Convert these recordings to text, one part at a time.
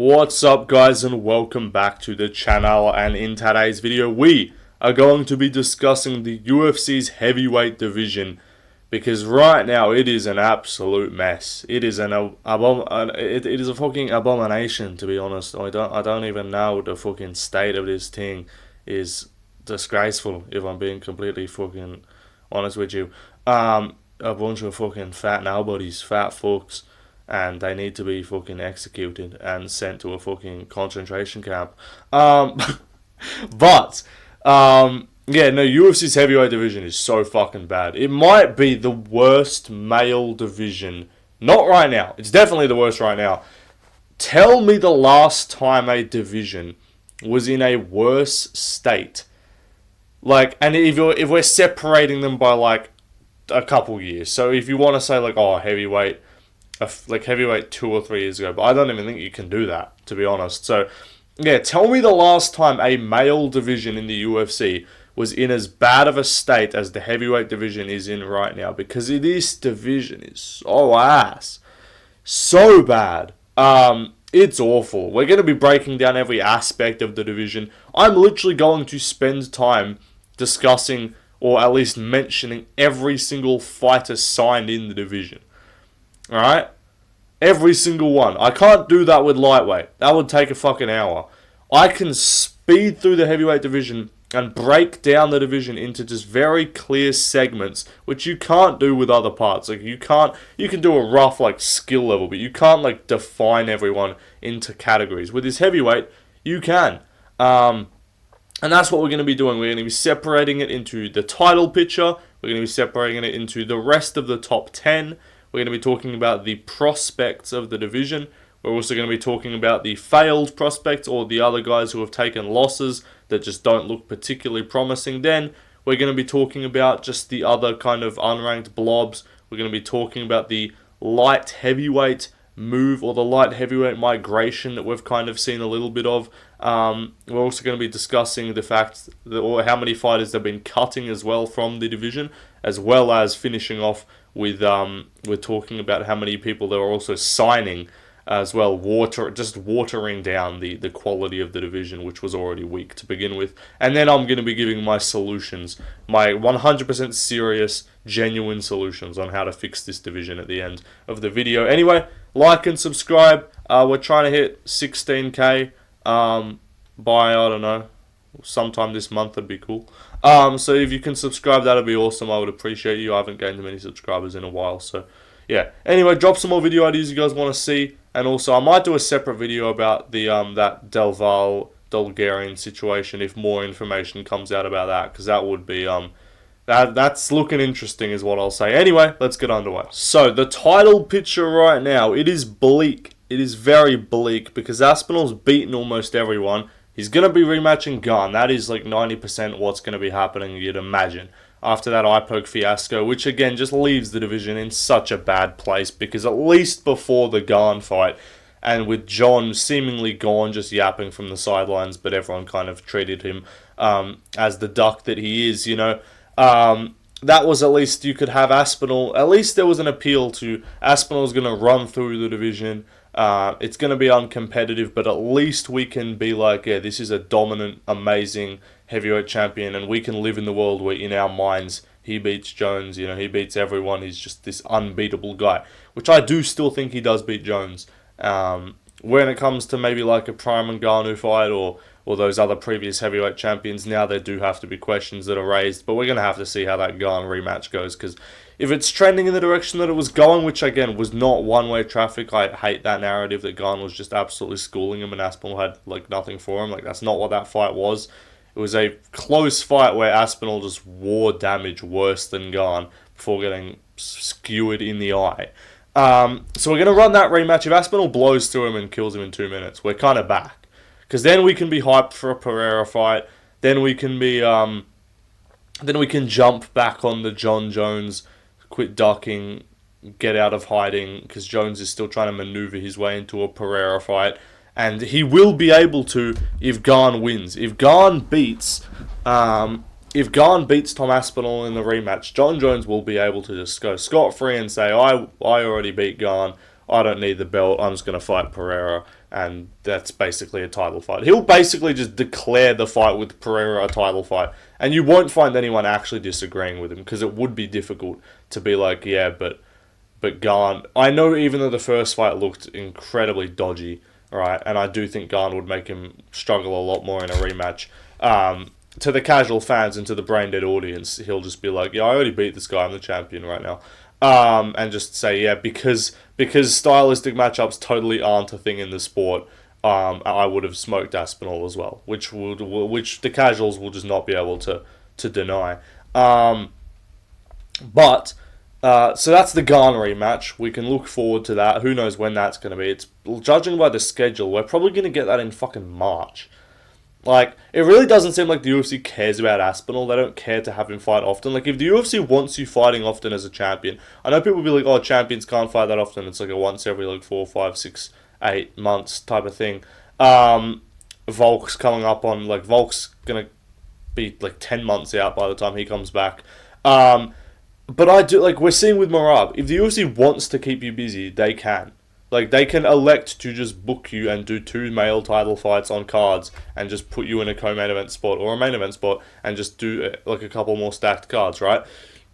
What's up, guys, and welcome back to the channel. And in today's video we are going to be discussing the UFC's heavyweight division, because right now it is an absolute mess. It is it is a fucking abomination, to be honest. I don't even know the fucking state of this thing. Is disgraceful, if I'm being completely fucking honest with you. A bunch of fucking fat nobodies, fat fucks, and they need to be fucking executed and sent to a fucking concentration camp. UFC's heavyweight division is so fucking bad. It might be the worst male division. Not right now. It's definitely the worst right now. Tell me the last time a division was in a worse state. Like, and if we're separating them by like a couple years. So if you want to say like, oh, heavyweight 2 or 3 years ago, but I don't even think you can do that, to be honest. So, yeah, tell me the last time a male division in the UFC was in as bad of a state as the heavyweight division is in right now, because this division is so ass. So bad. It's awful. We're going to be breaking down every aspect of the division. I'm literally going to spend time discussing, or at least mentioning, every single fighter signed in the division. Alright? Every single one. I can't do that with lightweight. That would take a fucking hour. I can speed through the heavyweight division and break down the division into just very clear segments, which you can't do with other parts. Like, you can do a rough, like, skill level, but you can't, like, define everyone into categories. With this heavyweight, you can. And that's what we're going to be doing. We're going to be separating it into the title picture. We're going to be separating it into the rest of the top 10. We're going to be talking about the prospects of the division. We're also going to be talking about the failed prospects, or the other guys who have taken losses that just don't look particularly promising. Then we're going to be talking about just the other kind of unranked blobs. We're going to be talking about the light heavyweight move, or the light heavyweight migration that we've kind of seen a little bit of. We're also going to be discussing the fact that, or how many fighters they've been cutting as well from the division, as well as finishing off with we're talking about how many people they're also signing as well, watering down the quality of the division, which was already weak to begin with. And then I'm going to be giving my solutions, my 100% serious, genuine solutions on how to fix this division at the end of the video. Anyway, like and subscribe. We're trying to hit 16k by, I don't know, sometime this month. Would be cool. So if you can subscribe, that'd be awesome. I would appreciate you. I haven't gained many subscribers in a while, so yeah. Anyway, drop some more video ideas you guys want to see, and also I might do a separate video about the that Bulgarian situation if more information comes out about that, because that would be that's looking interesting, is what I'll say. Anyway, let's get underway. So the title picture right now, it is bleak. It is very bleak, because Aspinall's beaten almost everyone. He's going to be rematching Gunn. That is like 90% what's going to be happening, you'd imagine, after that eye poke fiasco, which again just leaves the division in such a bad place, because at least before the Gunn fight, and with John seemingly gone, just yapping from the sidelines, but everyone kind of treated him as the duck that he is, you know, that was, at least you could have Aspinall, at least there was an appeal to Aspinall's going to run through the division. It's going to be uncompetitive, but at least we can be like, yeah, this is a dominant, amazing heavyweight champion, and we can live in the world where in our minds he beats Jones, you know, he beats everyone, he's just this unbeatable guy, which I do still think he does beat Jones. When it comes to maybe like a Prime and Ngannou fight, or those other previous heavyweight champions, now there do have to be questions that are raised, but we're going to have to see how that Ngannou rematch goes, because if it's trending in the direction that it was going, which again was not one-way traffic, I hate that narrative that Gunn was just absolutely schooling him and Aspinall had like nothing for him. Like, that's not what that fight was. It was a close fight where Aspinall just wore damage worse than Gunn before getting skewered in the eye. So we're going to run that rematch. If Aspinall blows through him and kills him in 2 minutes, we're kind of back, because then we can be hyped for a Pereira fight. Then we can be then we can jump back on the John Jones, quit ducking, get out of hiding, because Jones is still trying to maneuver his way into a Pereira fight, and he will be able to if Gunn wins. If Gunn beats Tom Aspinall in the rematch, John Jones will be able to just go scot-free and say, I already beat Gunn, I don't need the belt, I'm just going to fight Pereira, and that's basically a title fight. He'll basically just declare the fight with Pereira a title fight, and you won't find anyone actually disagreeing with him, because it would be difficult to be like, yeah, but Garn, I know even though the first fight looked incredibly dodgy, right, and I do think Garn would make him struggle a lot more in a rematch, to the casual fans and to the brain-dead audience, he'll just be like, yeah, I already beat this guy, I'm the champion right now. And just say, yeah, because stylistic matchups totally aren't a thing in the sport, I would have smoked Aspinall as well, which the casuals will just not be able to deny. But so that's the Garn rematch. We can look forward to that. Who knows when that's going to be? It's judging by the schedule, we're probably going to get that in fucking March. Like, it really doesn't seem like the UFC cares about Aspinall. They don't care to have him fight often. Like, if the UFC wants you fighting often as a champion, I know people will be like, oh, champions can't fight that often. It's like a once every, like, 4, 5, 6, 8 months type of thing. Volk's coming up on, like, Volk's going to be, like, 10 months out by the time he comes back. But I do, like, we're seeing with Merab, if the UFC wants to keep you busy, they can. Like, they can elect to just book you and do 2 male title fights on cards and just put you in a co-main event spot or a main event spot and just do, like, a couple more stacked cards, right?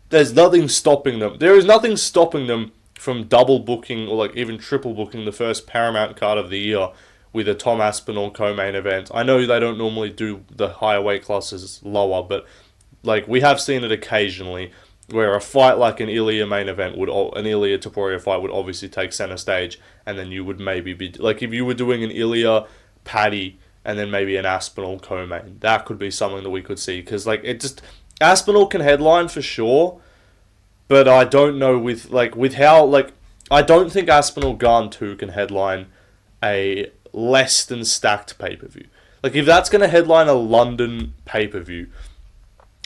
There's nothing stopping them. There is nothing stopping them from double booking or, like, even triple booking the first Paramount card of the year with a Tom Aspinall co-main event. I know they don't normally do the higher weight classes lower, but, like, we have seen it occasionally, where a fight like an Ilya main event an Ilya Topuria fight would obviously take center stage, and then you would maybe be, like, if you were doing an Ilya Paddy and then maybe an Aspinall co-main, that could be something that we could see, because, like, it just, Aspinall can headline for sure, but I don't know with how, like, I don't think Aspinall Garn 2 can headline a less than stacked pay-per-view. Like, if that's going to headline a London pay-per-view,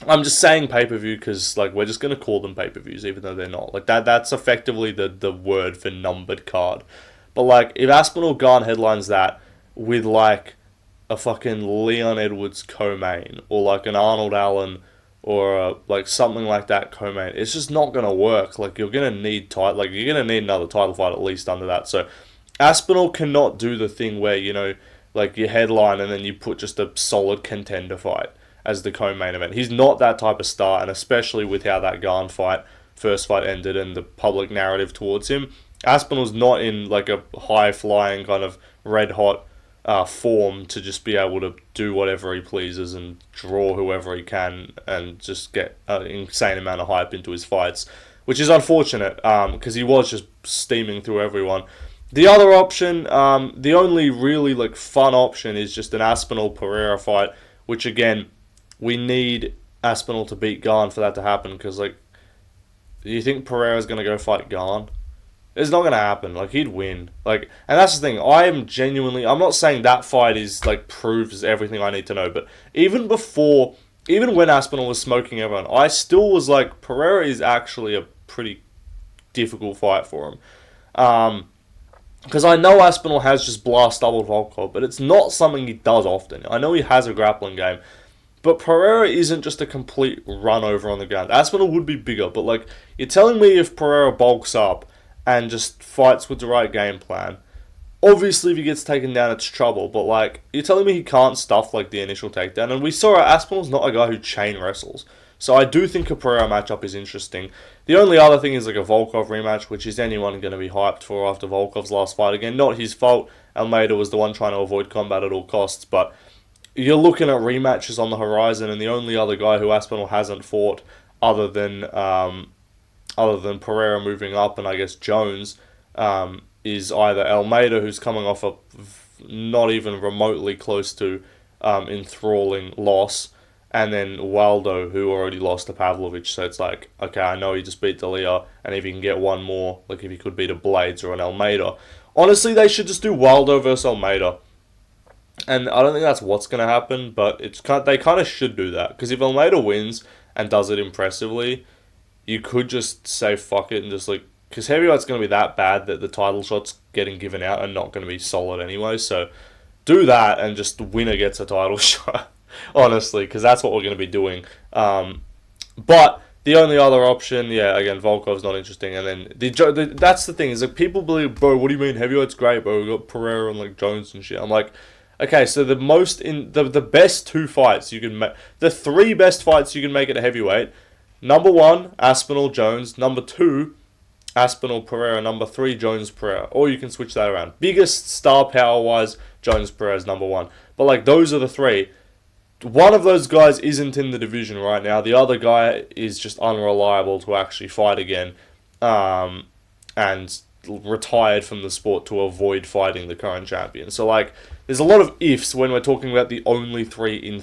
I'm just saying pay-per-view because, like, we're just going to call them pay-per-views even though they're not. Like, that's effectively the word for numbered card. But, like, if Aspinall Garn headlines that with, like, a fucking Leon Edwards co-main or, like, an Arnold Allen or, like, something like that co-main, it's just not going to work. Like, you're going to need you're going to need another title fight at least under that. So, Aspinall cannot do the thing where, you know, like, you headline and then you put just a solid contender fight as the co-main event. He's not that type of star, and especially with how that Garn first fight ended and the public narrative towards him, Aspinall's not in, like, a high-flying kind of red-hot form to just be able to do whatever he pleases and draw whoever he can and just get an insane amount of hype into his fights, which is unfortunate because he was just steaming through everyone. The other option, the only really, like, fun option is just an Aspinall-Pereira fight, which, again, we need Aspinall to beat Garn for that to happen, because, like, do you think Pereira's going to go fight Garn? It's not going to happen. Like, he'd win. Like, and that's the thing. I'm not saying that fight is, like, proves everything I need to know, but even when Aspinall was smoking everyone, I still was like, Pereira is actually a pretty difficult fight for him. Because I know Aspinall has just blast doubled Volkov, but it's not something he does often. I know he has a grappling game, but Pereira isn't just a complete run over on the ground. Aspinall would be bigger, but, like, you're telling me if Pereira bulks up and just fights with the right game plan, obviously if he gets taken down it's trouble, but, like, you're telling me he can't stuff, like, the initial takedown, and we saw Aspinall's not a guy who chain wrestles. So I do think a Pereira matchup is interesting. The only other thing is, like, a Volkov rematch, which is anyone going to be hyped for after Volkov's last fight. Again, not his fault. Almeida was the one trying to avoid combat at all costs, but you're looking at rematches on the horizon, and the only other guy who Aspinall hasn't fought other than Pereira moving up, and I guess Jones, is either Almeida, who's coming off a not even remotely close to enthralling loss, and then Waldo, who already lost to Pavlovich. So it's like, okay, I know he just beat D'Elia, and if he can get one more, like if he could beat a Blades or an Almeida. Honestly, they should just do Waldo versus Almeida. And I don't think that's what's going to happen, but they kind of should do that. Because if Almeida wins and does it impressively, you could just say fuck it and just, like, because heavyweight's going to be that bad that the title shots getting given out are not going to be solid anyway. So do that and just the winner gets a title shot, honestly, because that's what we're going to be doing. But The only other option, yeah, again, Volkov's not interesting. And then that's the thing is like people believe, bro, what do you mean heavyweight's great, bro? We got Pereira and like Jones and shit. I'm like, okay, so the best two fights you can make, the three best fights you can make at a heavyweight. Number one, Aspinall Jones. Number two, Aspinall Pereira. Number three, Jones Pereira. Or you can switch that around. Biggest star power wise, Jones Pereira is number one. But like those are the three. One of those guys isn't in the division right now. The other guy is just unreliable to actually fight again, and retired from the sport to avoid fighting the current champion. So like, there's a lot of ifs when we're talking about the only three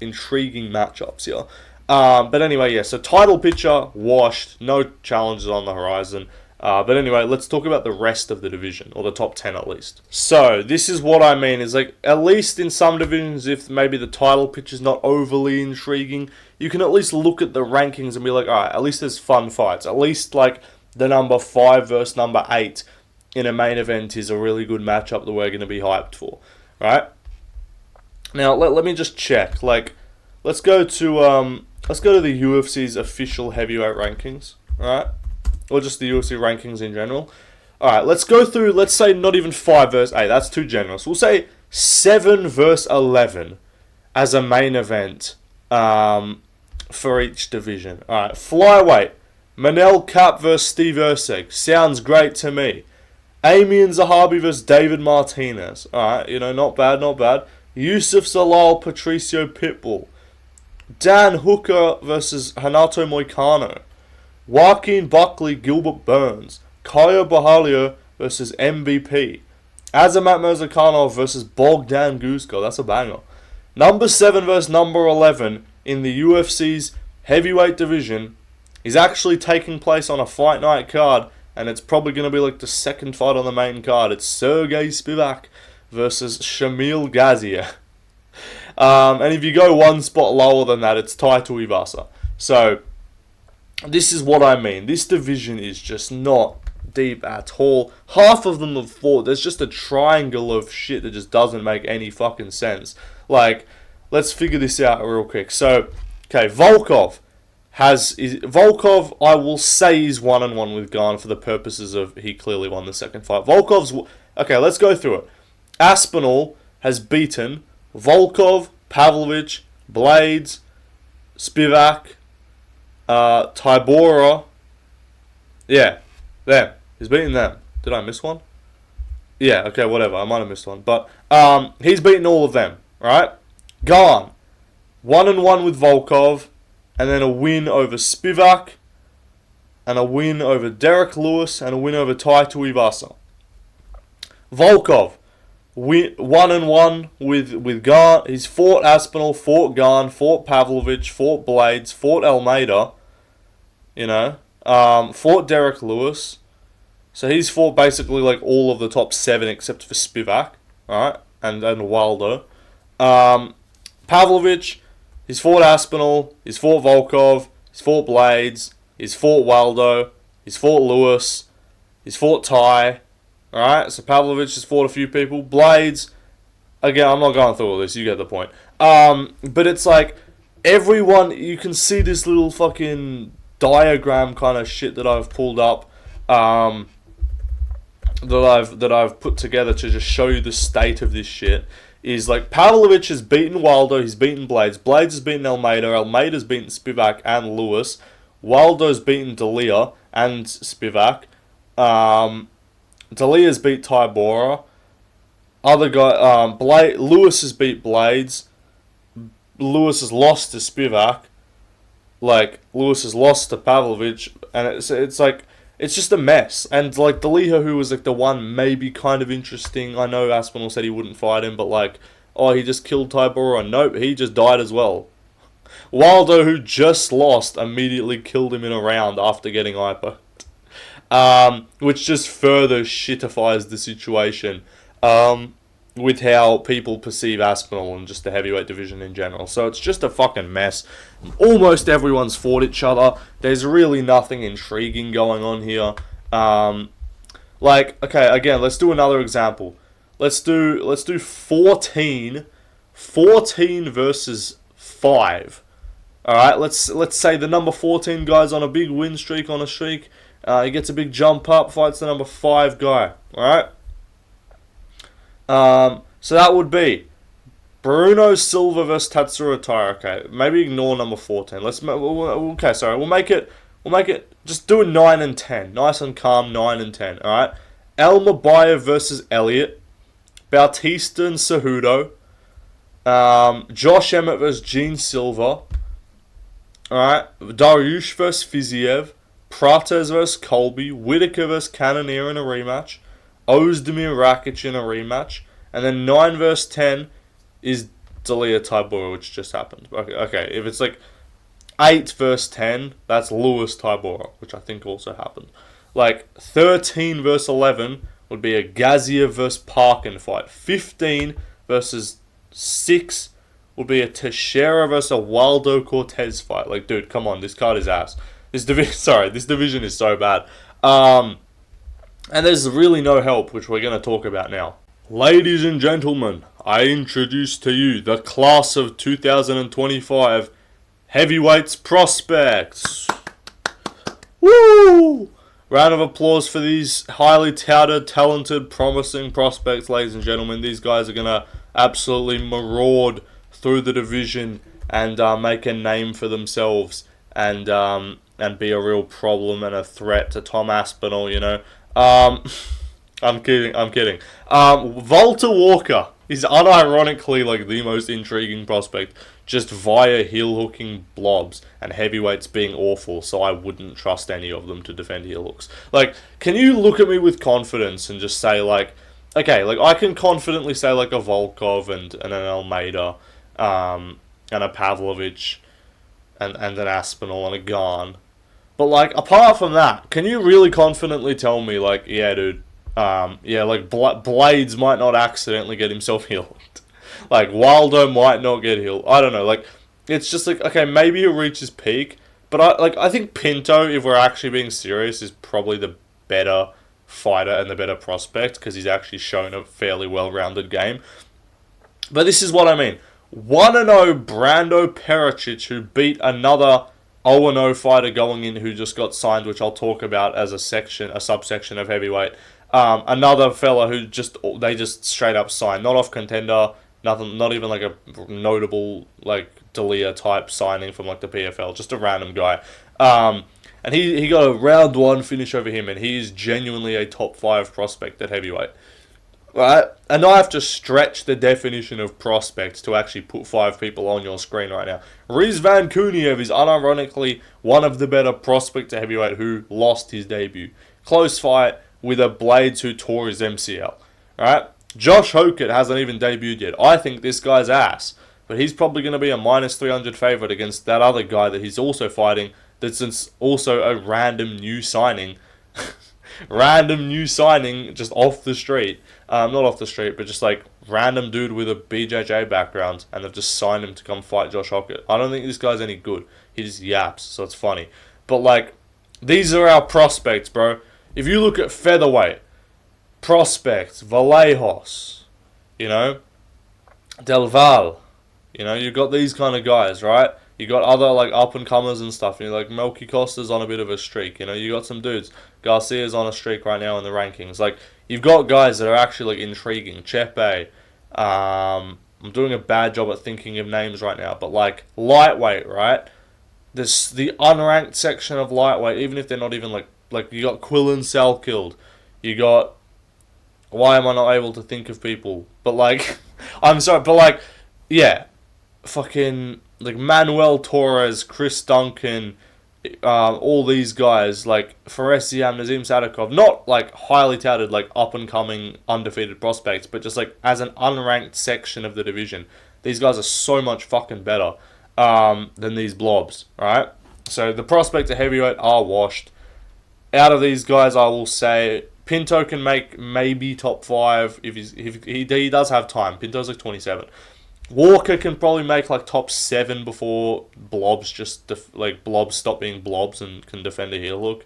intriguing matchups here. But anyway, yeah. So title picture washed. No challenges on the horizon. But anyway, let's talk about the rest of the division, or the top 10 at least. So, this is what I mean, is like, at least in some divisions, if maybe the title pitch is not overly intriguing, you can at least look at the rankings and be like, alright, at least there's fun fights. At least, like, the number 5 versus number 8 in a main event is a really good matchup that we're going to be hyped for, right? Now, let me just check, like, let's go to the UFC's official heavyweight rankings, alright? Or just the UFC rankings in general. Alright, let's go through, let's say not even 5 versus 8. That's too generous. We'll say 7 versus 11 as a main event for each division. Alright, flyweight. Manel Kape versus Steve Erceg. Sounds great to me. Amian Zahabi versus David Martinez. Alright, not bad, not bad. Yusuf Zalal, Patricio Pitbull. Dan Hooker versus Hanato Moicano. Joaquin Buckley, Gilbert Burns. Caio Borralho versus MVP. Azamat Murzakanov versus Bogdan Gusko. That's a banger. Number 7 versus number 11 in the UFC's heavyweight division is actually taking place on a fight night card, and it's probably going to be like the second fight on the main card. It's Sergey Spivak versus Shamil Gazia. And if you go one spot lower than that, it's Tai Tuivasa. So, this is what I mean. This division is just not deep at all. Half of them have fought. There's just a triangle of shit that just doesn't make any fucking sense. Like, let's figure this out real quick. So, okay, Volkov, I will say he's 1-1 with Gane for the purposes of he clearly won the second fight. Okay, let's go through it. Aspinall has beaten Volkov, Pavlovich, Blades, Spivak, Tybura. Yeah, them. He's beaten them. Did I miss one? Yeah, okay, whatever. I might have missed one. But he's beaten all of them, right? Gane. 1-1 with Volkov. And then a win over Spivak. And a win over Derek Lewis. And a win over Tai Tuivasa. Volkov. 1-1 with Gane. He's fought Aspinall, fought Gane, fought Pavlovich, fought Blades, fought Almeida. Fought Derek Lewis. So he's fought basically like all of the top 7 except for Spivak, right? And Waldo. Pavlovich, he's fought Aspinall, he's fought Volkov, he's fought Blades, he's fought Waldo, he's fought Lewis, he's fought Ty. Alright, so Pavlovich has fought a few people. Blades, again, I'm not going through all this, you get the point. But it's like, everyone, you can see this little fucking diagram kind of shit that I've pulled up, that I've put together to just show you the state of this shit. Is like, Pavlovich has beaten Waldo, he's beaten Blades, Blades has beaten Almeida's beaten Spivak and Lewis, Waldo's beaten D'Elia and Spivak, D'Elia's beat Tybura, other guy, Lewis has beat Blades, Lewis has lost to Spivak, like, Lewis has lost to Pavlovich, and it's like, it's just a mess. And like D'Elia, who was like the one maybe kind of interesting. I know Aspinall said he wouldn't fight him, but like, oh, he just killed Tybura. Nope, he just died as well. Waldo, who just lost, immediately killed him in a round after getting hyper. Which just further shitifies the situation with how people perceive Aspinall and just the heavyweight division in general. So it's just a fucking mess. Almost everyone's fought each other. There's really nothing intriguing going on here. Like, okay, again, let's do another example. Let's do 14 versus 5. All right, let's say the number 14 guy's on a big win streak, on a streak. He gets a big jump up, fights the number 5 guy. All right. So that would be Bruno Silva versus Tatsuro Taira. Okay, maybe ignore number 14. Okay, sorry. We'll make it. Just do a 9 and 10. Nice and calm. 9 and 10. All right. El Mabaya versus Elliott. Bautista and Cejudo. Josh Emmett versus Gene Silva. Alright. Dariush versus Fiziev. Prates versus Colby. Whitaker versus Cannonier in a rematch. Ozdemir Rakic in a rematch. And then 9 versus 10 is Dalia Tybura, which just happened. Okay, if it's like 8 versus 10, that's Lewis Tybura, which I think also happened. Like 13 versus 11 would be a Gaziev versus Parkin fight. 15 versus 6 would be a Teixeira versus a Waldo Cortez fight. Like, dude, come on, this card is ass. This division is so bad. And there's really no help, which we're going to talk about now. Ladies and gentlemen, I introduce to you the class of 2025 heavyweights prospects. Woo! Round of applause for these highly touted, talented, promising prospects, ladies and gentlemen. These guys are going to absolutely maraud through the division and make a name for themselves and be a real problem and a threat to Tom Aspinall, you know. I'm kidding. Walter Walker is unironically like the most intriguing prospect, just via heel hooking blobs and heavyweights being awful, so I wouldn't trust any of them to defend heel hooks. Like, can you look at me with confidence and just say, like, okay, like, I can confidently say, like, a Volkov and an Almeida, and a Pavlovich, and an Aspinall and a Garn. But, like, apart from that, can you really confidently tell me, like, yeah, dude, Blades might not accidentally get himself healed. Like, Waldo might not get healed. I don't know, like, it's just like, okay, maybe he'll reach his peak, but I think Pinto, if we're actually being serious, is probably the better fighter and the better prospect, because he's actually shown a fairly well-rounded game. But this is what I mean. 1-0 Brando Pericic, who beat another 0-0 fighter going in who just got signed, which I'll talk about as a subsection of heavyweight. Another fella who they just straight up signed, not off contender, nothing, not even like a notable like Dalia type signing from like the PFL, just a random guy. And he got a round 1 finish over him, and he's genuinely a top 5 prospect at heavyweight. Right? And I have to stretch the definition of prospect to actually put 5 people on your screen right now. Rizvan Kuniev is unironically one of the better prospects at heavyweight who lost his debut. Close fight with a Blades who tore his MCL. Right? Josh Hokett hasn't even debuted yet. I think this guy's ass, but he's probably going to be a minus 300 favourite against that other guy that he's also fighting, that's also a random new signing. Just off the street. Not off the street, but just like random dude with a BJJ background, and they've just signed him to come fight Josh Hokett. I don't think this guy's any good. He just yaps, so it's funny. But like, these are our prospects, bro. If you look at featherweight, prospects, Vallejos, you know, Del Val, you know, you've got these kind of guys, right? You got other like up and comers and stuff. You know, like Melky Costa's on a bit of a streak. You know, you got some dudes. Garcia's on a streak right now in the rankings. Like, you've got guys that are actually like intriguing. Chepe. I'm doing a bad job at thinking of names right now, but like lightweight, right? This the unranked section of lightweight. Even if they're not even like you got Quillen Salkilled. You got. Why am I not able to think of people? But like, I'm sorry, but like, yeah, fucking. Like Manuel Torres, Chris Duncan, all these guys, like Faresiam, Nazim Sadikov, not like highly touted, like up and coming undefeated prospects, but just like as an unranked section of the division, these guys are so much fucking better than these blobs, right? So the prospects of heavyweight are washed. Out of these guys, I will say Pinto can make maybe top 5 if he does have time. Pinto's like 27. Walker can probably make like top 7 before blobs blobs stop being blobs and can defend a heel hook.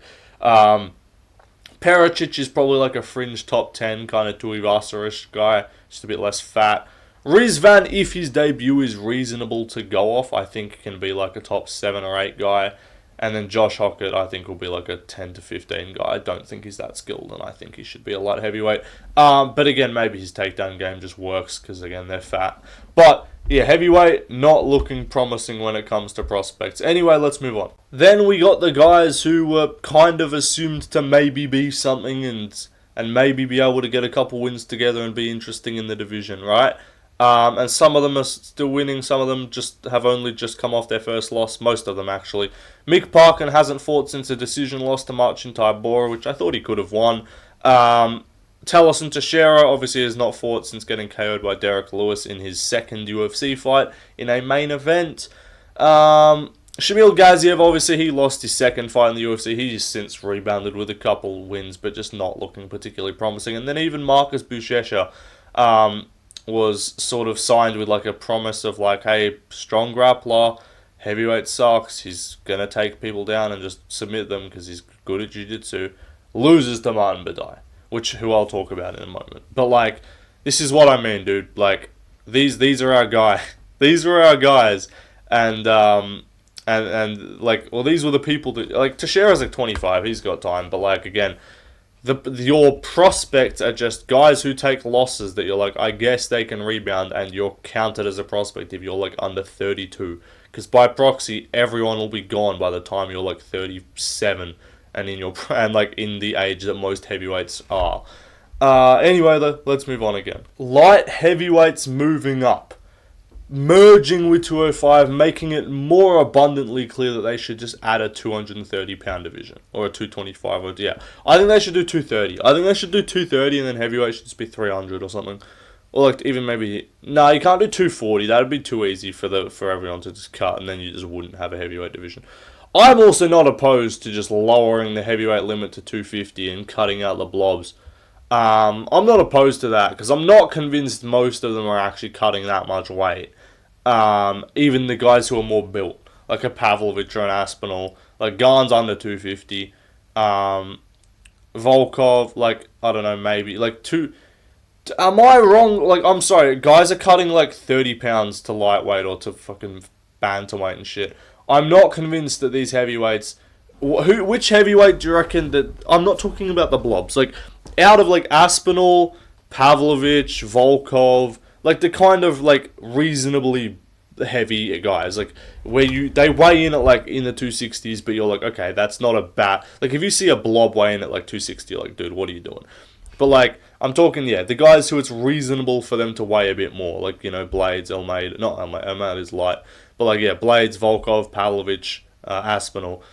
Pericic is probably like a fringe top 10 kind of Tuivasa-ish guy, just a bit less fat. Rizvan, if his debut is reasonable to go off, I think can be like a top 7 or 8 guy. And then Josh Hockett, I think, will be like a 10 to 15 guy. I don't think he's that skilled, and I think he should be a light heavyweight. But again, maybe his takedown game just works because, again, they're fat. But, yeah, heavyweight, not looking promising when it comes to prospects. Anyway, let's move on. Then we got the guys who were kind of assumed to maybe be something and maybe be able to get a couple wins together and be interesting in the division, right? And some of them are still winning. Some of them have only just come off their first loss. Most of them, actually. Mick Parkin hasn't fought since a decision loss to Marcin Tybura, which I thought he could have won. Taliesin Teixeira obviously has not fought since getting KO'd by Derek Lewis in his second UFC fight in a main event. Shamil Gaziev, obviously, he lost his second fight in the UFC. He's since rebounded with a couple wins, but just not looking particularly promising. And then even Marcus Buchecha was sort of signed with like a promise of like, hey, strong grappler, heavyweight sucks, he's going to take people down and just submit them because he's good at jiu-jitsu. Loses to Martin Badai, who I'll talk about in a moment. But like, this is what I mean, dude. Like, these are our guys. These were our guys. And like, well, these were the people that, like, Teixeira's like 25, he's got time, but like, again, your prospects are just guys who take losses that you're like, I guess they can rebound, and you're counted as a prospect if you're like under 32. Because by proxy, everyone will be gone by the time you're like 37 and like in the age that most heavyweights are. Anyway, though, let's move on again. Light heavyweights moving up. Merging with 205, making it more abundantly clear that they should just add a 230-pound division. Or a 225, or yeah. I think they should do 230. I think they should do 230 and then heavyweight should just be 300 or something. Or like even maybe... No, you can't do 240. That would be too easy for everyone to just cut, and then you just wouldn't have a heavyweight division. I'm also not opposed to just lowering the heavyweight limit to 250 and cutting out the blobs. I'm not opposed to that, because I'm not convinced most of them are actually cutting that much weight. Even the guys who are more built, like a Pavlovich or an Aspinall, like Garn's under 250. Volkov, like, I don't know, maybe, like, am I wrong? Like, I'm sorry, guys are cutting like 30 pounds to lightweight or to fucking bantamweight and shit. I'm not convinced that these heavyweights... Which heavyweight do you reckon that... I'm not talking about the blobs. Like, out of, like, Aspinall, Pavlovich, Volkov... Like, the kind of, like, reasonably heavy guys. Like, where they weigh in at, like, in the 260s, but you're like, okay, that's not a bad... Like, if you see a blob weighing at, like, 260, you're like, dude, what are you doing? But, like, I'm talking, yeah, the guys who it's reasonable for them to weigh a bit more. Like, you know, Blades, Almeida... Not Almeida, Almeida is light. But, like, yeah, Blades, Volkov, Pavlovich, Aspinall.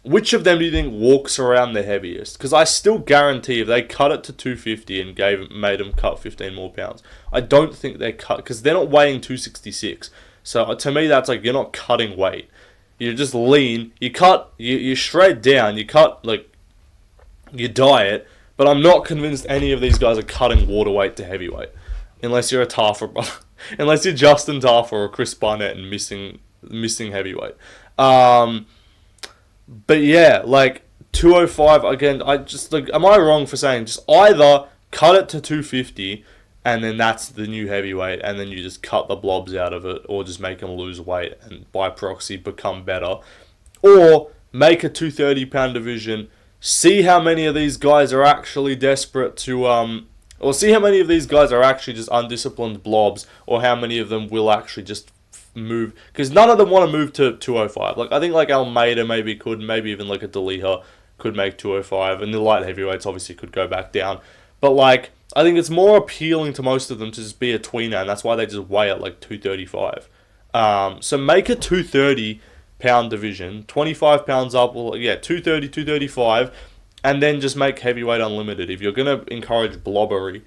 Which of them do you think walks around the heaviest? Because I still guarantee if they cut it to 250 and made them cut 15 more pounds, I don't think they're cut, because they're not weighing 266. So to me, that's like, you're not cutting weight. You're just lean. You cut, you shred down, you cut, like, your diet, but I'm not convinced any of these guys are cutting water weight to heavyweight. Unless you're a Taffer, unless you're Justin Taffer or Chris Barnett and missing heavyweight. But yeah, like, 205, again, I just, like, am I wrong for saying just either cut it to 250 and then that's the new heavyweight and then you just cut the blobs out of it, or just make them lose weight and by proxy become better, or make a 230-pound division, see how many of these guys are actually desperate to, or see how many of these guys are actually just undisciplined blobs, or how many of them will actually just move, because none of them want to move to 205. Like, I think like Almeida maybe could, maybe even like a Deliha could make 205, and the light heavyweights obviously could go back down. But like, I think it's more appealing to most of them to just be a tweener, and that's why they just weigh at like 235. So make a 230-pound division, 25 pounds up, well, yeah, 230, 235, and then just make heavyweight unlimited. If you're going to encourage blobbery,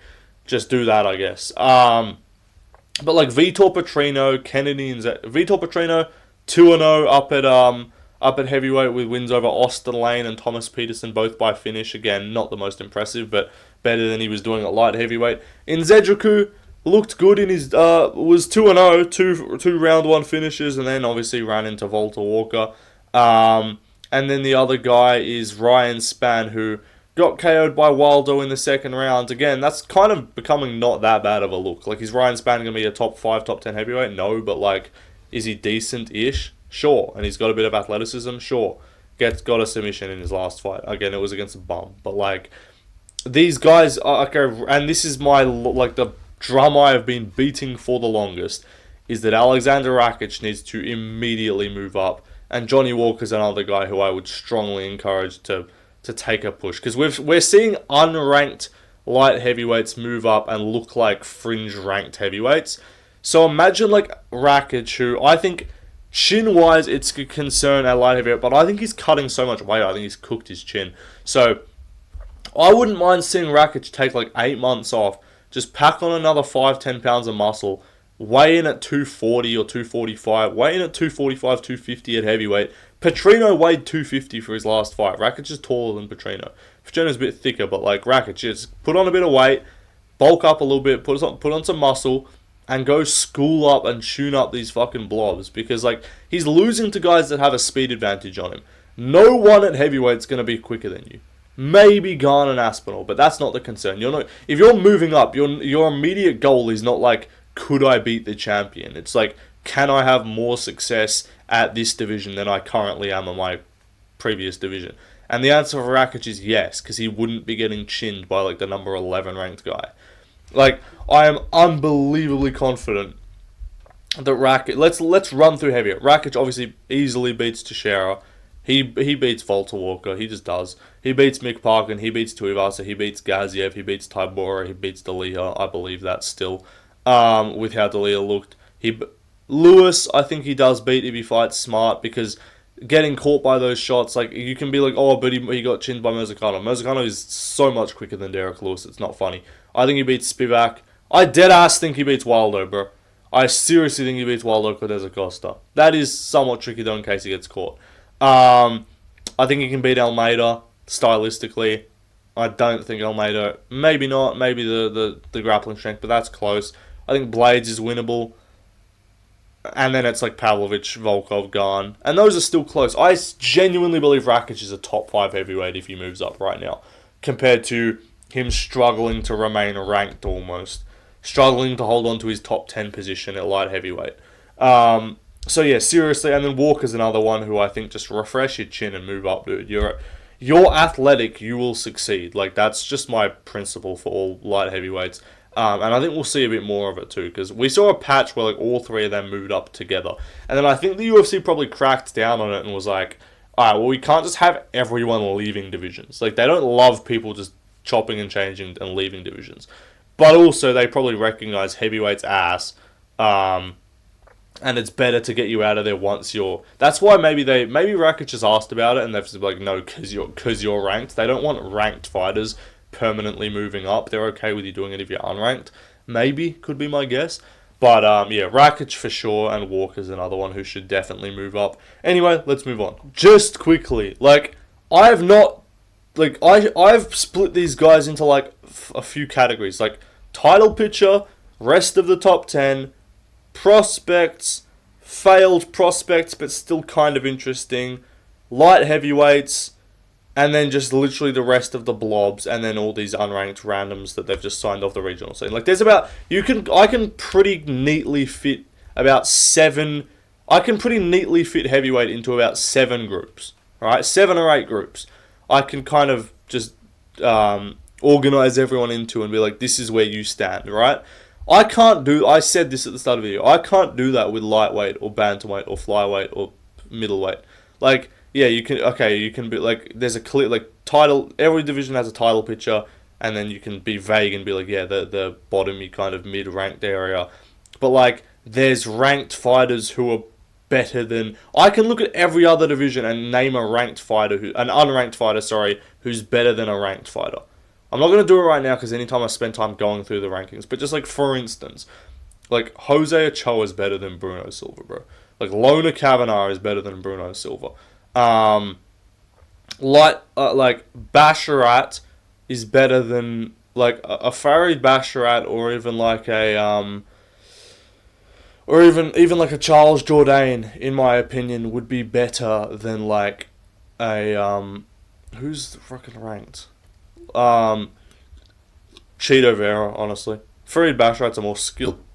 just do that, I guess. But like Vitor Petrino, Kennedy, and Vitor Petrino, 2-0 up at heavyweight with wins over Austin Lane and Thomas Peterson, both by finish. Again, not the most impressive, but better than he was doing at light heavyweight. In Nzechukwu, looked good in his was 2-0, two round one finishes, and then obviously ran into Volta Walker. And then the other guy is Ryan Spann, who got KO'd by Waldo in the second round. Again, that's kind of becoming not that bad of a look. Like, is Ryan Spann going to be a top 5, top 10 heavyweight? No, but like, is he decent-ish? Sure. And he's got a bit of athleticism? Sure. Got a submission in his last fight. Again, it was against a bum. But like, these guys are, okay, and this is my, like, the drum I have been beating for the longest, is that Alexander Rakic needs to immediately move up. And Johnny Walker's another guy who I would strongly encourage to take a push, because we're seeing unranked light heavyweights move up and look like fringe ranked heavyweights. So imagine like Rakic, who I think chin wise it's a concern at light heavyweight, but I think he's cutting so much weight. I think he's cooked his chin. So I wouldn't mind seeing Rakic take like 8 months off, just pack on another 5-10 pounds of muscle, weigh in at 240 or 245, weigh in at 245, 250 at heavyweight. Petrino weighed 250 for his last fight. Rakic is taller than Petrino. Petrino's a bit thicker, but like Rakic, just put on a bit of weight, bulk up a little bit, put on some muscle, and go school up and tune up these fucking blobs. Because like, he's losing to guys that have a speed advantage on him. No one at heavyweight's going to be quicker than you. Maybe Garn and Aspinall, but that's not the concern. If you're moving up, your immediate goal is not like, could I beat the champion? It's like, can I have more success at this division than I currently am in my previous division? And the answer for Rakic is yes, because he wouldn't be getting chinned by like the number 11 ranked guy. Like, I am unbelievably confident that Rakic... Let's run through heavier. Rakic obviously easily beats Teixeira. He beats Walter Walker. He just does. He beats Mick Parkin. He beats Tuivasa. He beats Gaziev. He beats Tybura. He beats D'Elia. I believe that still. With how D'Elia looked. Lewis, I think he does beat if he fights smart, because getting caught by those shots, like, you can be like, oh, but he got chinned by Mozzacano. Mozzacano is so much quicker than Derek Lewis, it's not funny. I think he beats Spivak. I deadass think he beats Waldo, bro. I seriously think he beats Waldo Cortez Acosta. That is somewhat tricky, though, in case he gets caught. I think he can beat Almeida, stylistically. I don't think Almeida, maybe not, maybe the grappling strength, but that's close. I think Blades is winnable. And then it's like Pavlovich, Volkov, Garn. And those are still close. I genuinely believe Rakic is a top 5 heavyweight if he moves up right now, compared to him struggling to remain ranked almost. Struggling to hold on to his top 10 position at light heavyweight. So yeah, seriously. And then Walker's another one who I think just refresh your chin and move up, dude. You're athletic, you will succeed. Like, that's just my principle for all light heavyweights. And I think we'll see a bit more of it too, because we saw a patch where like all three of them moved up together. And then I think the UFC probably cracked down on it and was like, alright, well, we can't just have everyone leaving divisions. Like, they don't love people just chopping and changing and leaving divisions. But also, they probably recognize heavyweight's ass, and it's better to get you out of there once you're... That's why maybe Rakic has asked about it, and they've said, like, no, because you're ranked. They don't want ranked fighters permanently moving up. They're okay with you doing it if you're unranked. Maybe, could be my guess. But, yeah, Rakic for sure, and Walker's another one who should definitely move up. Anyway, let's move on. Just quickly, like, I've split these guys into, like, a few categories. Like, title picture, rest of the top 10, prospects, failed prospects, but still kind of interesting, light heavyweights, and then just literally the rest of the blobs, and then all these unranked randoms that they've just signed off the regional scene. Like, I can pretty neatly fit heavyweight into about 7 groups, right? 7 or 8 groups. I can kind of just organize everyone into and be like, this is where you stand, right? I said this at the start of the video, I can't do that with lightweight or bantamweight or flyweight or middleweight. Like, yeah, you can be like, there's a clear, like, title, every division has a title picture, and then you can be vague and be like, yeah, the bottom, kind of mid-ranked area. But, like, there's ranked fighters who are better than... I can look at every other division and name an unranked fighter, who's better than a ranked fighter. I'm not going to do it right now because anytime I spend time going through the rankings, but just like, for instance, like, Jose Ochoa is better than Bruno Silva, bro. Like, Lona Kavanagh is better than Bruno Silva. Like, Basharat is better than, like, a Farid Basharat, or even like a, or even like a Charles Jourdain, in my opinion, would be better than, like, a, who's fucking ranked? Cheeto Vera, honestly. Fareed Basharat's a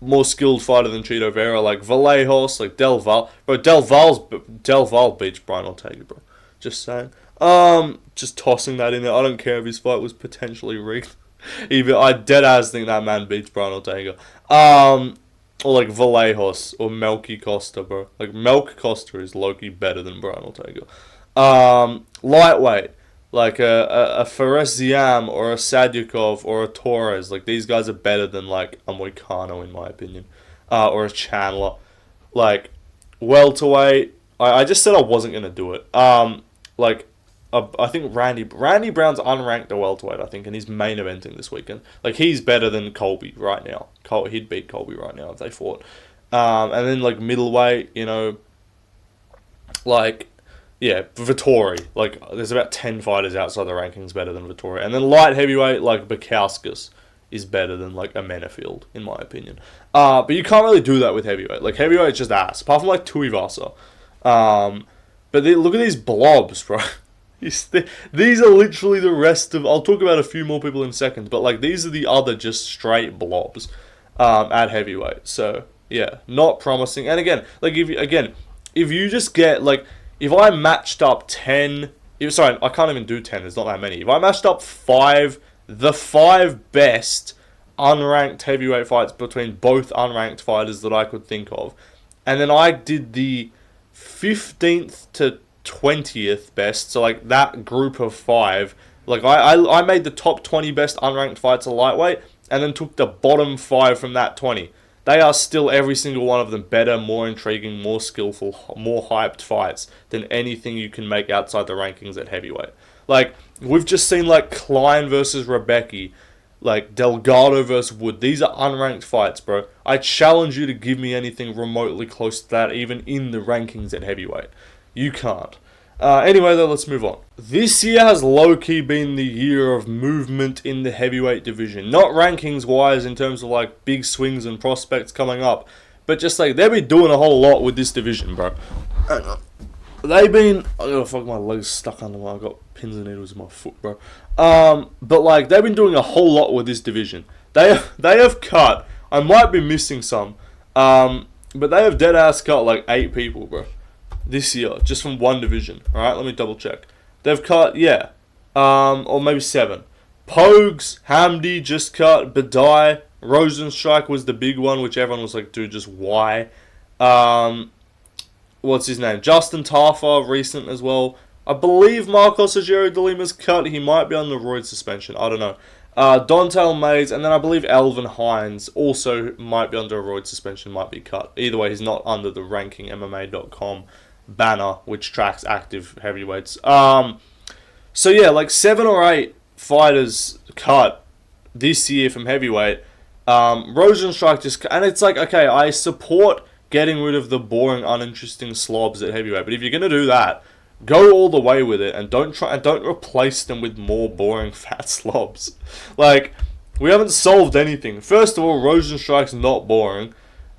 more skilled fighter than Cheeto Vera. Like Vallejos, like Del Val. Bro, Del Val beats Brian Ortega, bro. Just saying. Just tossing that in there. I don't care if his fight was potentially rigged. Even I dead ass think that man beats Brian Ortega. Or like Vallejos or Melky Costa, bro. Like Melk Costa is low-key better than Brian Ortega. Lightweight, like a Fares Ziam or a Sadyukov or a Torres. Like these guys are better than like a Moicano in my opinion, or a Chandler. Like welterweight, I just said I wasn't gonna do it. Like I think Randy Brown's unranked a welterweight, I think, and he's main eventing this weekend. Like he's better than Colby right now. He'd beat Colby right now if they fought. And then like middleweight, you know, like yeah, Vittori. Like there's about 10 fighters outside the rankings better than Vittori. And then light heavyweight, like Bakauskas is better than like a Menafield in my opinion. But you can't really do that with heavyweight. Like heavyweight's just ass, apart from like Tuivasa. But look at these blobs, bro. These are literally the rest of... I'll talk about a few more people in seconds, but like these are the other just straight blobs at heavyweight. So yeah, not promising. And again, like if you just get like, if I matched up 10... Sorry, I can't even do 10. There's not that many. If I matched up the 5 best unranked heavyweight fights between both unranked fighters that I could think of, and then I did the 15th to 20th best, so like that group of 5, like I made the top 20 best unranked fights a lightweight, and then took the bottom 5 from that 20. They are still, every single one of them, better, more intriguing, more skillful, more hyped fights than anything you can make outside the rankings at heavyweight. Like, we've just seen like Klein versus Rebecki, like Delgado versus Wood. These are unranked fights, bro. I challenge you to give me anything remotely close to that, even in the rankings at heavyweight. You can't. Anyway, though, let's move on. This year has low-key been the year of movement in the heavyweight division. Not rankings-wise in terms of, like, big swings and prospects coming up, but just, like, they've been doing a whole lot with this division, bro. They've been... Oh, fuck, my leg's stuck under my... I've got pins and needles in my foot, bro. But, like, they've been doing a whole lot with this division. They have cut... I might be missing some, but they have dead-ass cut, like, 8 people, bro. This year, just from one division. Alright, let me double check. They've cut, yeah. Or maybe 7. Pogues, Hamdi just cut. Badai, Rosenstrike was the big one, which everyone was like, dude, just why? What's his name? Justin Tafa, recent as well. I believe Marcos Ajero de Lima's cut. He might be on the roid suspension. I don't know. Dontel Mays, and then I believe Elvin Hines also might be under a roid suspension, might be cut. Either way, he's not under the rankingmma.com banner, which tracks active heavyweights. So yeah, like 7 or 8 fighters cut this year from heavyweight. Rosenstrike just... And it's like, okay, I support getting rid of the boring, uninteresting slobs at heavyweight, but if you're going to do that, go all the way with it, and don't replace them with more boring fat slobs. Like, we haven't solved anything. First of all, Rosenstrike's not boring.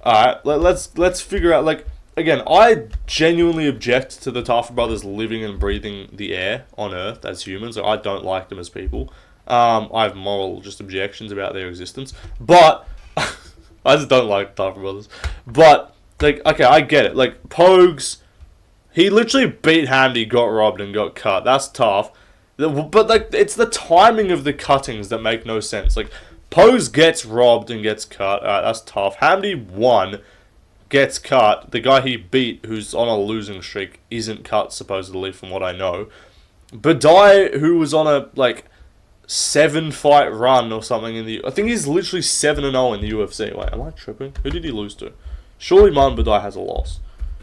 Alright, let's figure out, like, again, I genuinely object to the Tafa brothers living and breathing the air on Earth as humans. Like, I don't like them as people. I have moral just objections about their existence. But, I just don't like Tafa brothers. But, like, okay, I get it. Like, Pogues... He literally beat Hamdi, got robbed, and got cut. That's tough. But, like, it's the timing of the cuttings that make no sense. Like, Pose gets robbed and gets cut. That's tough. Hamdi won, gets cut. The guy he beat, who's on a losing streak, isn't cut, supposedly, from what I know. Badai, who was on a, like, 7-fight run or something in the... I think he's literally 7-0 in the UFC. Wait, am I tripping? Who did he lose to? Surely Martin Badai has a loss.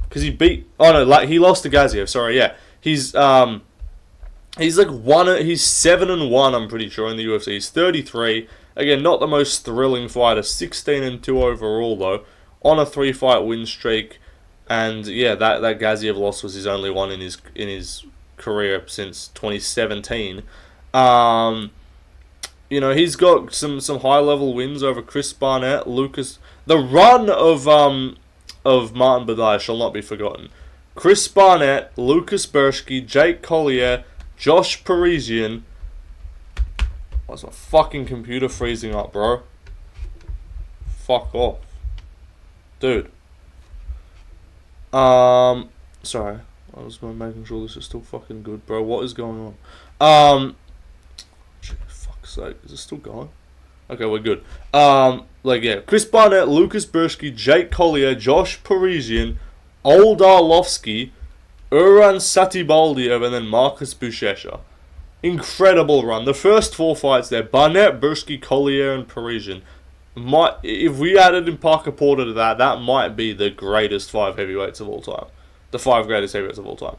Because he beat... Oh, no, like, he lost to Gaziev. Sorry, yeah. He's like he's 7-1, I'm pretty sure, in the UFC. He's 33. Again, not the most thrilling fighter. 16-2 overall, though. On a 3-fight win streak. And, yeah, that Gaziev loss was his only one in his career since 2017. You know, he's got some high-level wins over Chris Barnett, Lucas... The run of Martin Badai shall not be forgotten. Chris Barnett, Lucas Bershke, Jake Collier, Josh Parisian, Why's my fucking computer freezing up, bro? Fuck off. Dude. Sorry. I was making sure this is still fucking good, bro. What is going on? Fuck's sake. Is it still going? Okay, we're good. Chris Barnett, Lucas Burschke, Jake Collier, Josh Parisian, Oldarlovsky, Uran Satibaldiev, and then Marcus Buchecha. Incredible run. The first 4 fights there, Barnett, Burschke, Collier, and Parisian. If we added in Parker Porter to that, that might be the greatest 5 heavyweights of all time. The 5 greatest heavyweights of all time.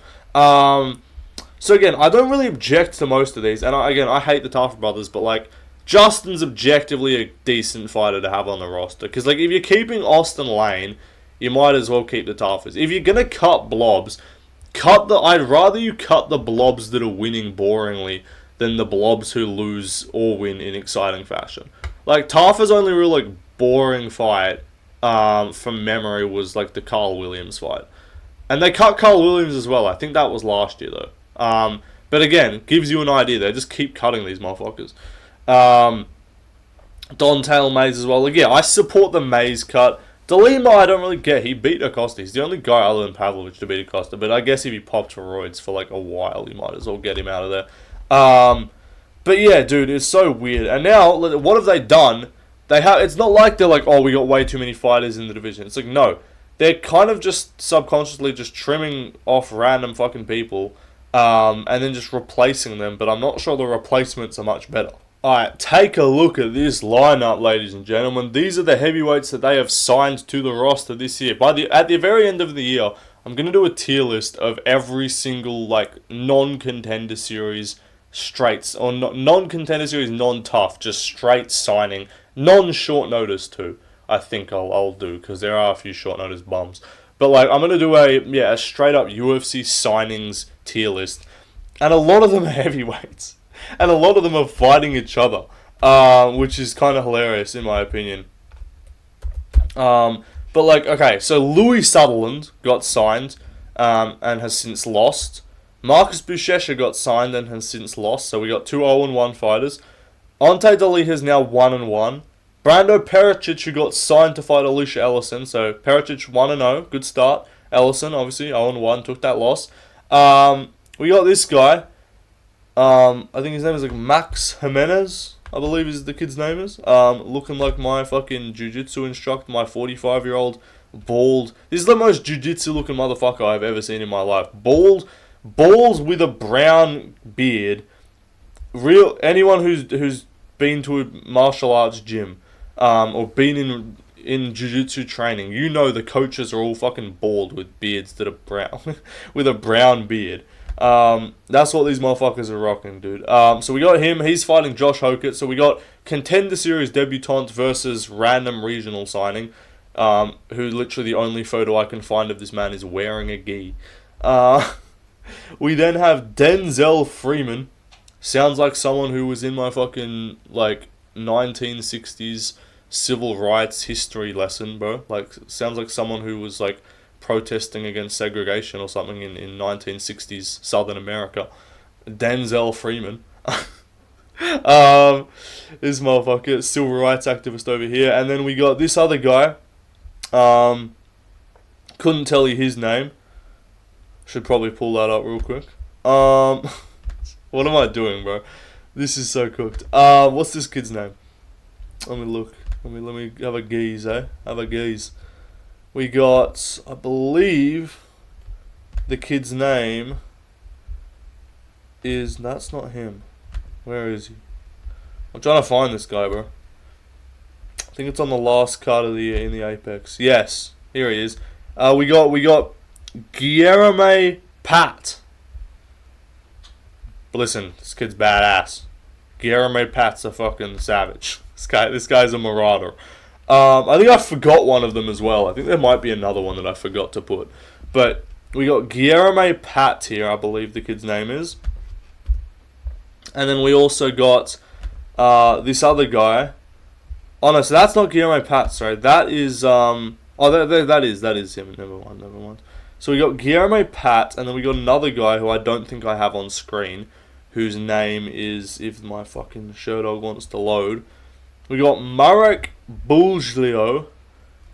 So again, I don't really object to most of these, and I hate the Tafa brothers, but like, Justin's objectively a decent fighter to have on the roster. Because like, if you're keeping Austin Lane, you might as well keep the Tafas. If you're gonna cut blobs, I'd rather you cut the blobs that are winning boringly than the blobs who lose or win in exciting fashion. Like, Tafa's only real, like, boring fight, from memory, was, like, the Carl Williams fight. And they cut Carl Williams as well. I think that was last year, though. But again, gives you an idea. They just keep cutting these motherfuckers. Don'Tale Mays as well. Like, yeah, I support the Mays cut. DeLima, I don't really get. He beat Acosta. He's the only guy other than Pavlovich to beat Acosta. But I guess if he popped for roids for, like, a while, you might as well get him out of there. But yeah, dude, it's so weird. And now, what have they done? It's not like they're like, oh, we got way too many fighters in the division. It's like, no. They're kind of just subconsciously just trimming off random fucking people, and then just replacing them. But I'm not sure the replacements are much better. Alright, take a look at this lineup, ladies and gentlemen. These are the heavyweights that they have signed to the roster this year. At the very end of the year, I'm going to do a tier list of every single, like, non-contender series straights, or non-contender series, non-tough, just straight signing, non-short notice too. I think I'll do, because there are a few short notice bums. But like, I'm gonna do a straight up UFC signings tier list, and a lot of them are heavyweights, and a lot of them are fighting each other, which is kind of hilarious in my opinion. But like, okay, so Louis Sutherland got signed, and has since lost. Marcus Buchecha got signed and has since lost, so we got 2 0-1 fighters. Ante Dali has now 1-1. Brando Pericic, who got signed to fight Alicia Ellison, so Pericic 1-0, good start. Ellison, obviously, 0-1, took that loss. We got this guy, I think his name is like Max Jimenez, I believe is the kid's name is. Looking like my fucking jiu-jitsu instructor, my 45-year-old, bald. This is the most jiu-jitsu looking motherfucker I've ever seen in my life. Bald with a brown beard. Anyone who's been to a martial arts gym, or been in jiu-jitsu training, you know the coaches are all fucking bald with beards that are brown, with a brown beard. That's what these motherfuckers are rocking, dude. So we got him. He's fighting Josh Hokett. So we got Contender Series debutant versus random regional signing, who literally the only photo I can find of this man is wearing a gi. We then have Denzel Freeman. Sounds like someone who was in my fucking, like, 1960s civil rights history lesson, bro. Like, sounds like someone who was, like, protesting against segregation or something in 1960s Southern America. Denzel Freeman. This motherfucker, civil rights activist over here. And then we got this other guy. Couldn't tell you his name. Should probably pull that up real quick. What am I doing, bro? This is so cooked. What's this kid's name? Let me look. Let me have a gaze, Have a gaze. We got, I believe, the kid's name is... That's not him. Where is he? I'm trying to find this guy, bro. I think it's on the last card of the year in the Apex. Yes, here he is. We got Guilherme Pat. But listen, this kid's badass. Guilherme Pat's a fucking savage. This guy's a marauder. I think I forgot one of them as well. I think there might be another one that I forgot to put. But we got Guilherme Pat here, I believe the kid's name is. And then we also got this other guy. Oh no, so that's not Guilherme Pat, sorry. That is that is him. Never mind. So we got Guilherme Pat, and then we got another guy who I don't think I have on screen, whose name is, if my fucking Sherdog wants to load. We got Marek Bulglio,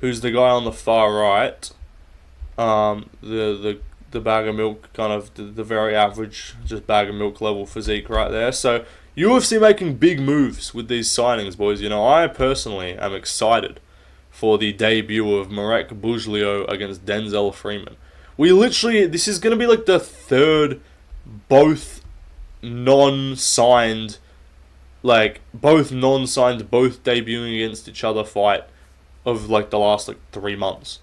who's the guy on the far right. The bag of milk, kind of the very average, just bag of milk level physique right there. So UFC making big moves with these signings, boys. You know, I personally am excited for the debut of Marek Bulglio against Denzel Freeman. This is going to be like the third both non-signed, both debuting against each other fight of like the last 3 months.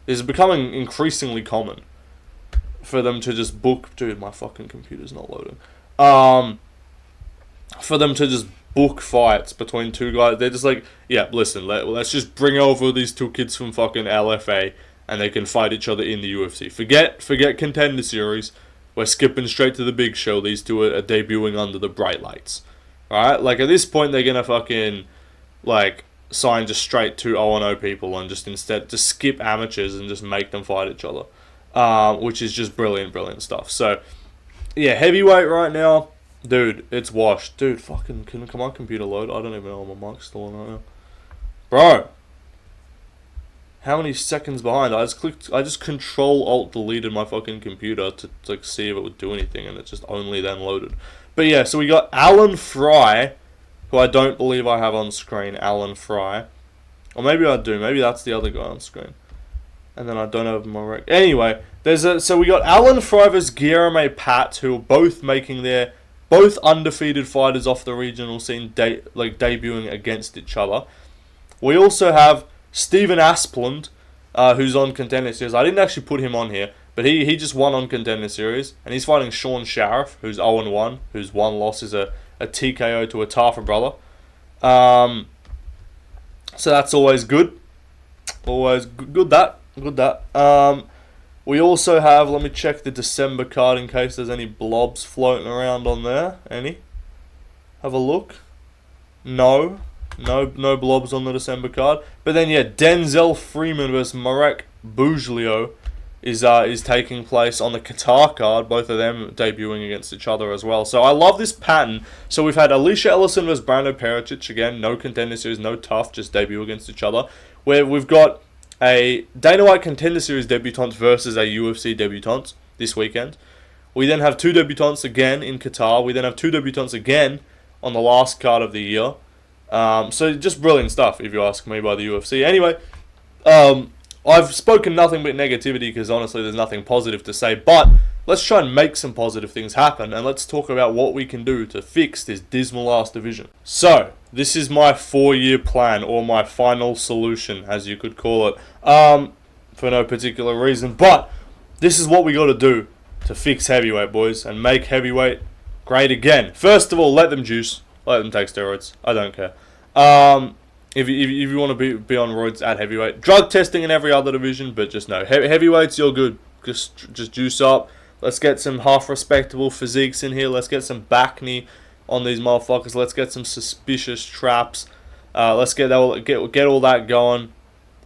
It's becoming increasingly common for them to just book... Dude, my fucking computer's not loading. For them to just book fights between two guys. They're just like, yeah, listen, let's just bring over these two kids from fucking LFA and they can fight each other in the UFC. Forget Contender Series. We're skipping straight to the big show. These two are debuting under the bright lights. Alright? Like, at this point, they're gonna fucking, sign just straight to 0-0 people and just skip amateurs and just make them fight each other. Which is just brilliant stuff. So, yeah, heavyweight right now, dude, it's washed. Dude, fucking, can my computer load? I don't even know if my mic's still on right now. Bro, how many seconds behind? I just Control-Alt-Deleted my fucking computer to see if it would do anything, and it just only then loaded. But yeah, so we got Alan Fry, who I don't believe I have on screen, Alan Fry. Or maybe I do, maybe that's the other guy on screen. And then I don't have my rec. Anyway, so we got Alan Fry vs Guilherme Pat, who are both undefeated fighters off the regional scene, debuting against each other. We also have Stephen Asplund, who's on Contender Series. I didn't actually put him on here, but he just won on Contender Series, and he's fighting Sean Sheriff, who's 0-1, whose one loss is a TKO to a Tafa brother. So that's always good. Always good that. We also have, let me check the December card in case there's any blobs floating around on there. Any? Have a look. No blobs on the December card. But then yeah, Denzel Freeman versus Marek Bulglio is taking place on the Qatar card. Both of them debuting against each other as well. So I love this pattern. So we've had Alicia Ellison versus Brando Pericic. Again, no Contender Series, no tough, just debut against each other. Where we've got a Dana White Contender Series debutante versus a UFC debutante this weekend. We then have two debutantes again in Qatar. We then have two debutantes again on the last card of the year. So just brilliant stuff, if you ask me, by the UFC. Anyway, I've spoken nothing but negativity because honestly there's nothing positive to say. But let's try and make some positive things happen, and let's talk about what we can do to fix this dismal ass division. So, this is my 4-year plan, or my final solution, as you could call it, for no particular reason. But this is what we got to do to fix heavyweight, boys, and make heavyweight great again. First of all, let them juice. Let them take steroids. I don't care. If you want to be on roids at heavyweight, drug testing in every other division, but just no. Heavyweights, you're good. Just juice up. Let's get some half respectable physiques in here. Let's get some back knee on these motherfuckers. Let's get some suspicious traps. Let's get all that going.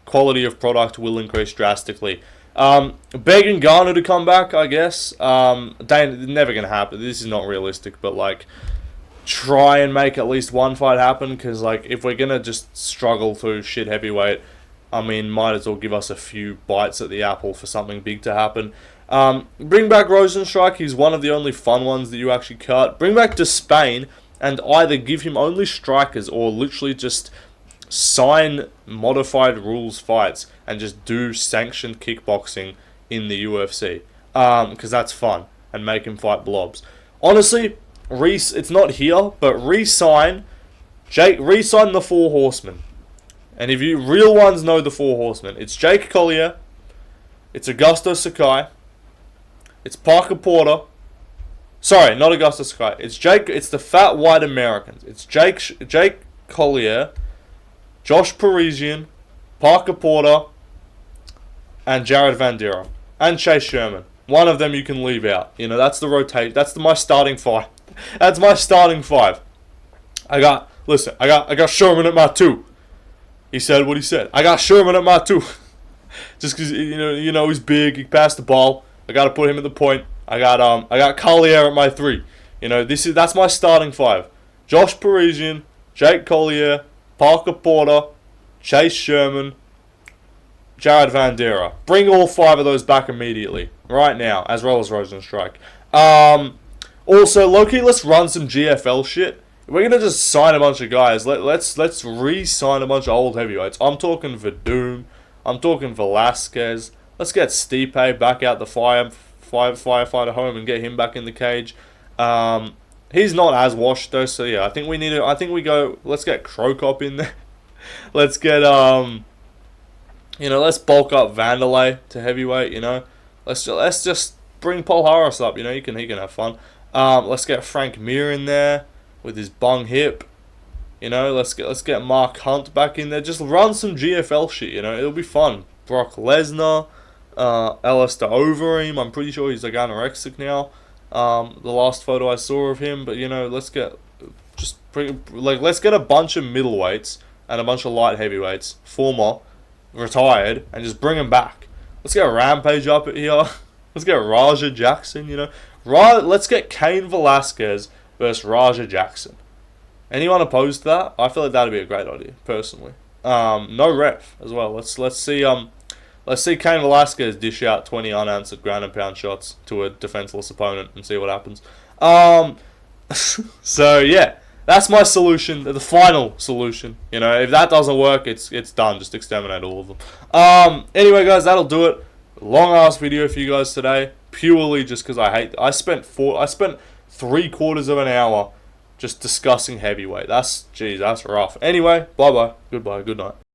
Quality of product will increase drastically. Begging Garner to come back, I guess. Never gonna happen. This is not realistic, but try and make at least one fight happen, because if we're gonna just struggle through shit heavyweight, I mean, might as well give us a few bites at the apple for something big to happen. Bring back Rosenstrike. He's one of the only fun ones that you actually cut. Bring back Despain and either give him only strikers or literally just sign modified rules fights and just do sanctioned kickboxing in the UFC, because that's fun, and make him fight blobs. Honestly, it's not here, but re-sign the Four Horsemen. And if you real ones know the Four Horsemen, it's Jake Collier, it's Augusto Sakai, it's Parker Porter. Sorry, not Augusto Sakai. It's the fat white Americans. It's Jake Collier, Josh Parisian, Parker Porter, and Jared Van Dera, and Chase Sherman. One of them you can leave out. That's the rotate. That's my starting five. That's my starting five. I got Sherman at my 2. He said what he said. I got Sherman at my 2. Just because he's big, he passed the ball. I got to put him at the point. I got Collier at my 3. You know, that's my starting five. Josh Parisian, Jake Collier, Parker Porter, Chase Sherman, Jared Vandeera. Bring all five of those back immediately, right now, as well as Rosenstrike. Also, low-key, let's run some GFL shit. We're gonna just sign a bunch of guys. Let's re-sign a bunch of old heavyweights. I'm talking Verdum. I'm talking Velasquez. Let's get Stipe back out the firefighter home and get him back in the cage. He's not as washed though, so yeah, I think we go. Let's get Krokop in there. Let's get let's bulk up Vanderlei to heavyweight. You know, let's just bring Paul Harris up. You know, he can have fun. Let's get Frank Mir in there with his bung hip. You know, let's get Mark Hunt back in there. Just run some GFL shit. You know, it'll be fun. Brock Lesnar, Alistair Overeem. I'm pretty sure he's like anorexic now. The last photo I saw of him, but you know, let's get a bunch of middleweights and a bunch of light heavyweights, former, retired, and just bring them back. Let's get Rampage up at here. Let's get Raja Jackson. You know, let's get Cain Velasquez versus Raja Jackson. Anyone opposed to that? I feel like that'd be a great idea, personally. No ref as well. Let's see Cain Velasquez dish out 20 unanswered ground and pound shots to a defenseless opponent and see what happens. So yeah, that's my solution, the final solution. You know, if that doesn't work, it's done. Just exterminate all of them. Anyway, guys, that'll do it. Long ass video for you guys today, purely just because I spent 3/4 of an hour just discussing heavyweight. That's rough. Anyway, bye bye, goodbye, good night.